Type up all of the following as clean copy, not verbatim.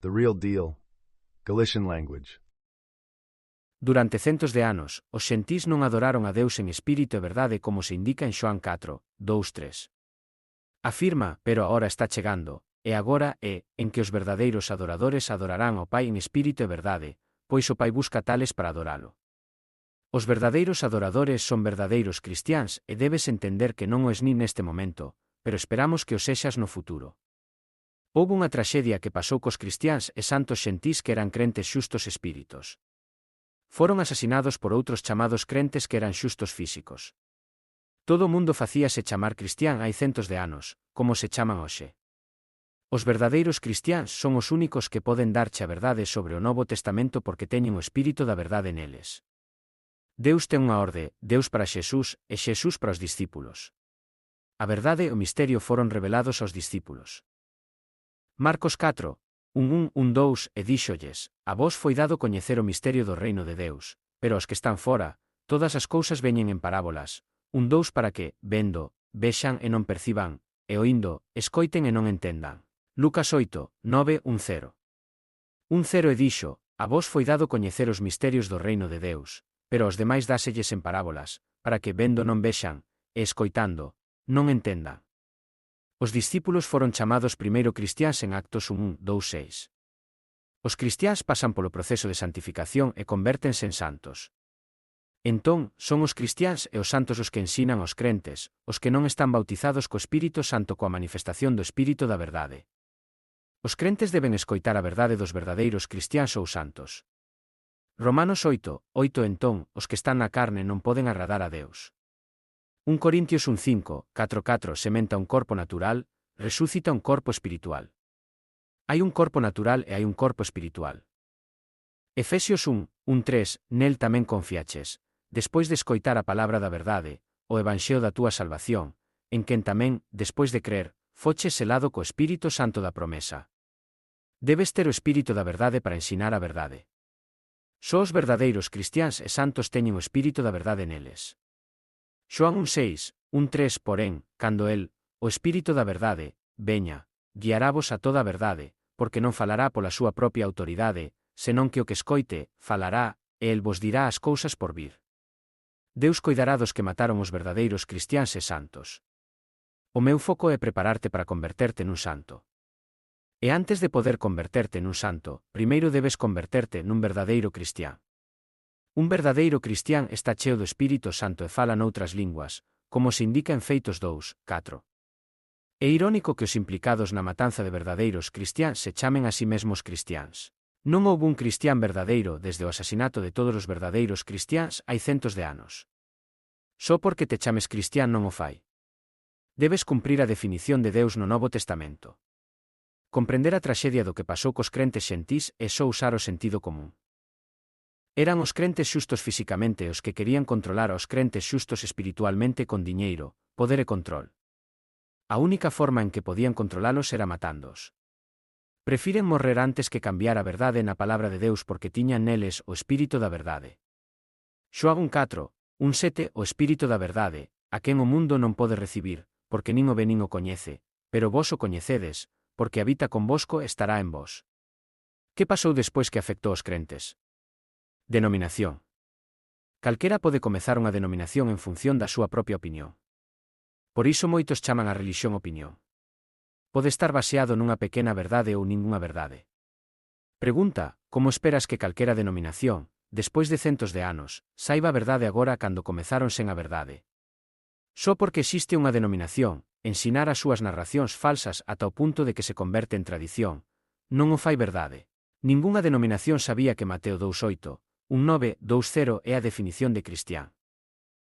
The real deal. Galician language. Durante centos de anos, os xentís non adoraron a Deus en espírito e verdade como se indica en Xoán 4, 2-3. Afirma, pero a hora está chegando, e agora é, en que os verdadeiros adoradores adorarán ao Pai en espírito e verdade, pois o Pai busca tales para adoralo. Os verdadeiros adoradores son verdadeiros cristiáns e debes entender que non o es nin neste momento, pero esperamos que o sexas no futuro. Houbo unha traxedia que pasou cos cristiáns e santos xentís que eran crentes xustos espíritos. Foron asasinados por outros chamados crentes que eran xustos físicos. Todo o mundo facíase chamar cristián hai centos de anos, como se chaman hoxe. Os verdadeiros cristiáns son os únicos que poden darche a verdade sobre o Novo Testamento porque teñen o espírito da verdade neles. Deus ten unha orde, Deus para Xesús e Xesús para os discípulos. A verdade e o misterio foron revelados aos discípulos. Marcos 4, 1:1-2 e díxolles, a vos foi dado coñecer o misterio do reino de Deus, pero aos que están fora, todas as cousas veñen en parábolas, 1:2 para que, vendo, vexan e non perciban, e oindo, escoiten e non entendan. Lucas 8, 9:1-0. 1:0 e dixo, a vos foi dado coñecer os misterios do reino de Deus, pero aos demais dáselles en parábolas, para que vendo non vexan, e escoitando, non entendan. Os discípulos foron chamados primeiro cristiáns en Actos 1:2-6. Os cristiáns pasan polo proceso de santificación e convértense en santos. Entón, son os cristiáns e os santos os que ensinan aos crentes, os que non están bautizados co Espírito Santo coa manifestación do Espírito da verdade. Os crentes deben escoitar a verdade dos verdadeiros cristiáns ou santos. Romanos 8:8 Entón, os que están na carne non poden agradar a Deus. 1 Corintios 1:5, 4:4 Sementa un corpo natural, resucita un corpo espiritual. Hai un corpo natural e hai un corpo espiritual. Efesios 1:3 Nel tamén confiaches, despois de escoitar a palabra da verdade, o evanxeo da túa salvación, en quen tamén, despois de crer, foches selado co Espírito Santo da promesa. Debes ter o Espírito da verdade para ensinar a verdade. Só os verdadeiros cristiáns e santos teñen o Espírito da verdade neles. Xoán 1:6, 1:3 Porén, cando el, o Espírito da verdade, veña, guiarávos a toda a verdade, porque non falará pola súa propia autoridade, senón que o que escoite, falará, e el vos dirá as cousas por vir. Deus coidará dos que mataron os verdadeiros cristiáns e santos. O meu foco é prepararte para converterte nun santo. E antes de poder converterte nun santo, primeiro debes converterte nun verdadeiro cristián. Un verdadeiro cristián está cheo do Espírito Santo e fala noutras linguas, como se indica en Feitos 2:4. É irónico que os implicados na matanza de verdadeiros cristiáns se chamen a si mesmos cristiáns. Non houbo un cristián verdadeiro desde o asasinato de todos os verdadeiros cristiáns hai centos de anos. Só porque te chames cristián non o fai. Debes cumprir a definición de Deus no Novo Testamento. Comprender a traxedia do que pasou cos crentes xentís é só usar o sentido común. Eran os crentes xustos fisicamente os que querían controlar aos crentes xustos espiritualmente con diñeiro, poder e control. A única forma en que podían controlalos era matándoos. Prefiren morrer antes que cambiar a verdade na palabra de Deus porque tiñan neles o Espírito da verdade. Xoán 4, 1:7 O Espírito da verdade, a quen o mundo non pode recibir, porque nin o ve nin o coñece, pero vos o coñecedes, porque habita convosco e estará en vos. Que pasou despois que afectou os crentes? Denominación. Calquera pode comezar unha denominación en función da súa propia opinión. Por iso moitos chaman a relixión opinión. Pode estar baseado nunha pequena verdade ou ningunha verdade. Pregunta, como esperas que calquera denominación, despois de centos de anos, saiba a verdade agora cando comezaron sen a verdade? Só porque existe unha denominación, ensinar as súas narracións falsas ata o punto de que se converte en tradición, non o fai verdade. Ningunha denominación sabía que Mateo 2:8, 1:9-2:0 é a definición de cristián.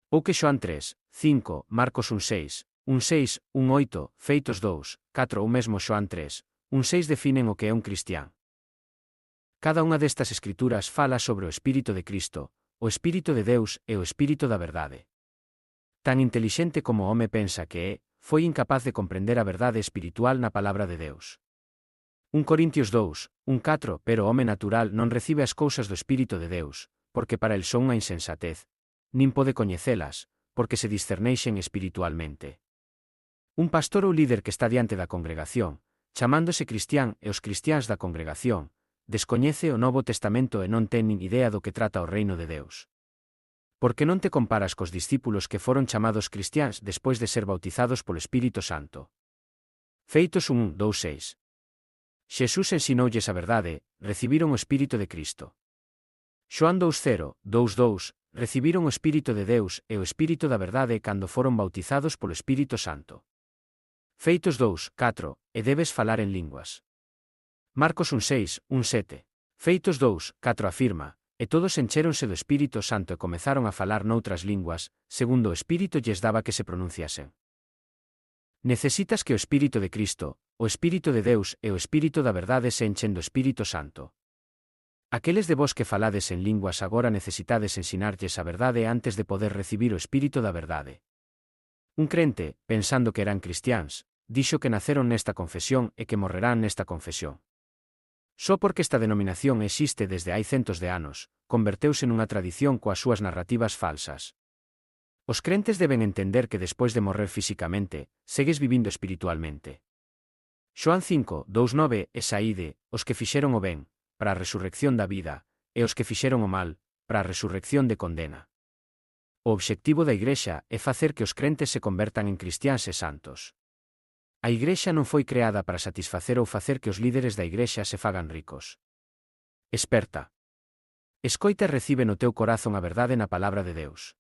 Ou que Xoán 3:5, Marcos 1:6, 1:6, 1:8, Feitos 2:4 ou mesmo Xoán 3:1:6 definen o que é un cristián. Cada unha destas escrituras fala sobre o Espírito de Cristo, o Espírito de Deus e o Espírito da verdade. Tan intelixente como o home pensa que é, foi incapaz de comprender a verdade espiritual na palabra de Deus. 1 Corintios 2:1-4 Pero o home natural non recibe as cousas do Espírito de Deus, porque para el son unha insensatez, nin pode coñecelas, porque se discerneixen espiritualmente. Un pastor ou líder que está diante da congregación, chamándose cristián e os cristiáns da congregación, descoñece o Novo Testamento e non ten nin idea do que trata o reino de Deus. Por que non te comparas cos discípulos que foron chamados cristiáns despois de ser bautizados polo Espírito Santo? Feitos 1:2:6. Xesús ensinoulles a verdade, recibiron o Espírito de Cristo. Xoán 2:0:2:2, recibiron o Espírito de Deus e o Espírito da verdade cando foron bautizados polo Espírito Santo. Feitos 2:4, e debes falar en linguas. Marcos 1:6:1:7. Feitos 2:4 afirma, e todos enchéronse do Espírito Santo e comezaron a falar noutras linguas, segundo o Espírito lles daba que se pronunciasen. Necesitas que o Espírito de Cristo, o Espírito de Deus e o Espírito da verdade se enchen do Espírito Santo. Aqueles de vos que falades en linguas agora necesitades ensinarlles a verdade antes de poder recibir o Espírito da verdade. Un crente, pensando que eran cristiáns, dixo que naceron nesta confesión e que morrerán nesta confesión. Só porque esta denominación existe desde hai centos de anos, converteuse nunha tradición coas súas narrativas falsas. Os crentes deben entender que despois de morrer físicamente, segues vivindo espiritualmente. Xoán 5:2:9 e saíde, os que fixeron o ben, para a resurrección da vida, e os que fixeron o mal, para a resurrección de condena. O obxectivo da Igrexa é facer que os crentes se convertan en cristiáns e santos. A Igrexa non foi creada para satisfacer ou facer que os líderes da Igrexa se fagan ricos. Esperta. Escoita e recibe no teu corazón a verdade na palabra de Deus.